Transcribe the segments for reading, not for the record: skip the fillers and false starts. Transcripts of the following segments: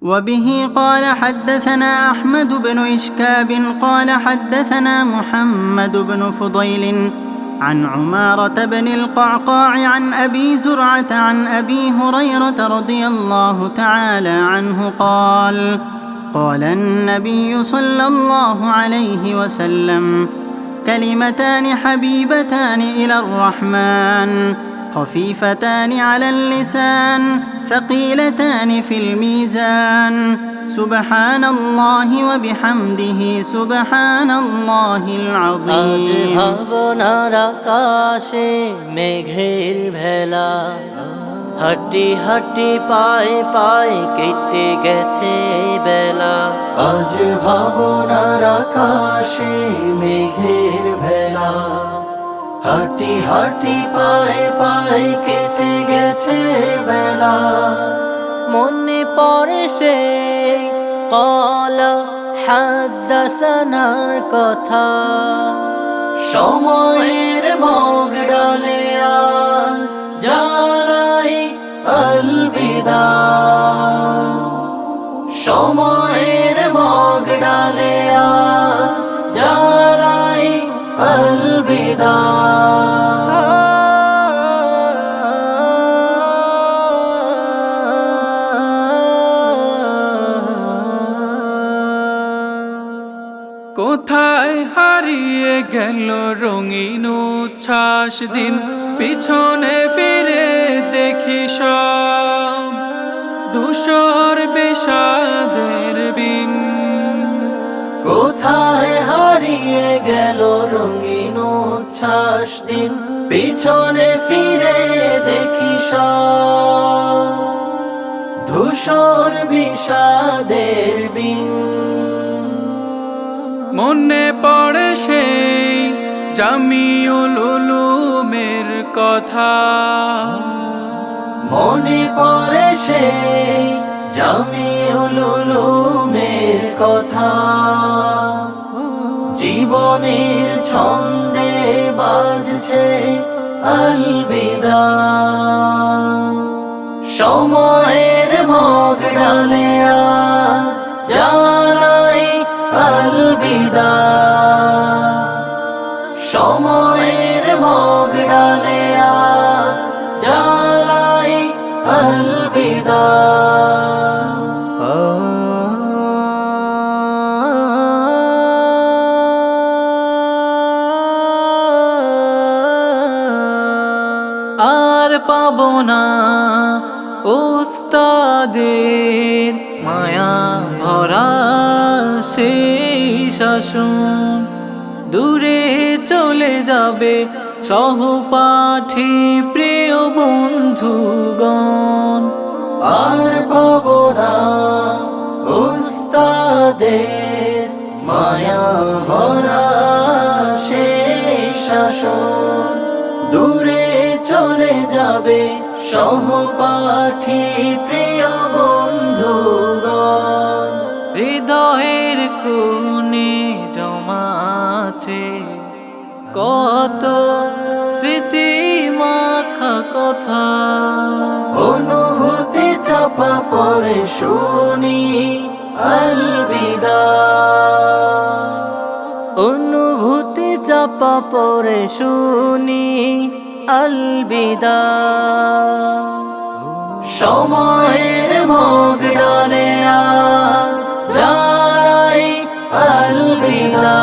وبه قال حدثنا أحمد بن إشكاب قال حدثنا محمد بن فضيل عن عمارة بن القعقاع عن أبي زرعة عن أبي هريرة رضي الله تعالى عنه قال قال النبي صلى الله عليه وسلم: كلمتان حبيبتان إلى الرحمن خفيفتان على اللسان ثقيلتان في الميزان سبحان الله وبحمده سبحان الله العظيم। আজ ভাবনার আকাশে মেঘের ভেলা, হাঁটি হাঁটি পায়ে পায়ে কেটে গেছে বেলা। আজ ভাবনার আকাশে মেঘের ভেলা, হাঁটি হাঁটি পায়ে পায়ে কেটে গেছে বেলা। মনে পড়ে সে ক্বালা হাদাসানার কথা, সময়ের মগ ডালে আজ জানাই আলবিদা। সময়ের মগ ডালে আজ জানাই আলবিদা। কোথায় হারিয়ে গেল রঙিন উচ্ছ্বাস দিন, পিছনে ফিরে দেখি সব ধূসর বিষাদের বিন। কোথায় হারিয়ে গেল রঙিন উচ্ছ্বাস দিন, পিছনে ফিরে দেখি সব ধূসর বিষাদের বিন। মনে পড়ে সেই জামিউল উলুমের কথা, মনে পড়ে সেই জামিউল উলুমের কথা। জীবনের ছন্দে বাজছে আলবিদা। সময়ের মগ ডালে আজ জানাই আলবিদা। সময়ের মগ ডালে আজ জানাই আলবিদা। আর পাবো না উস্তাদের মায়া ভরা সেই শাসন, দূরে চলে যাবে সহপাঠী প্রিয় বন্ধুগণ। আর পাবো না উস্তাদের মায়া ভরা সেই শাসন, দূরে চলে যাবে সহপাঠী প্রিয় বন্ধুগণ। হৃদয়ের কোণে জমা আছে কত স্মৃতি মাখা কথা, অনুভূতি চাপা পড়ে শুনি আলবিদা। অনুভূতি চাপা পড়ে শুনি আলবিদা। সময়ের মগ ডালে আজ জানাই আলবিদা।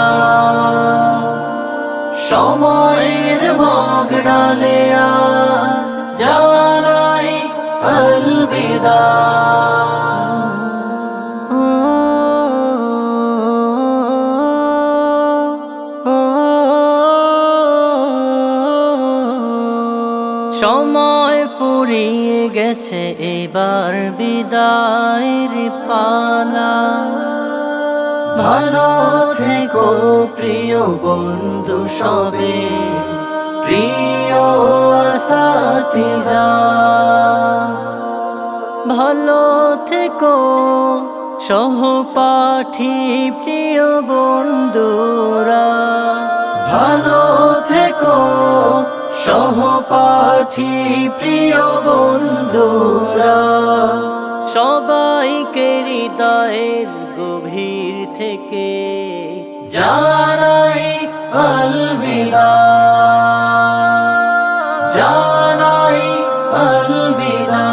সময়ের মগ ডালে আজ জানাই আলবিদা। সময় ফুরিয়ে গেছে, এবার বিদায়ের পালা। ভালো থেকো প্রিয় বন্ধু সবে, প্রিয় আসাতিজা। ভালো থেকো সহপাঠী প্রিয় বন্ধুরা। ভালো থেকো সহপাঠী প্রিয় বন্ধুরা। সবাইকে হৃদয়ের গভীর থেকে জানাই আলবিদা, জানাই আলবিদা।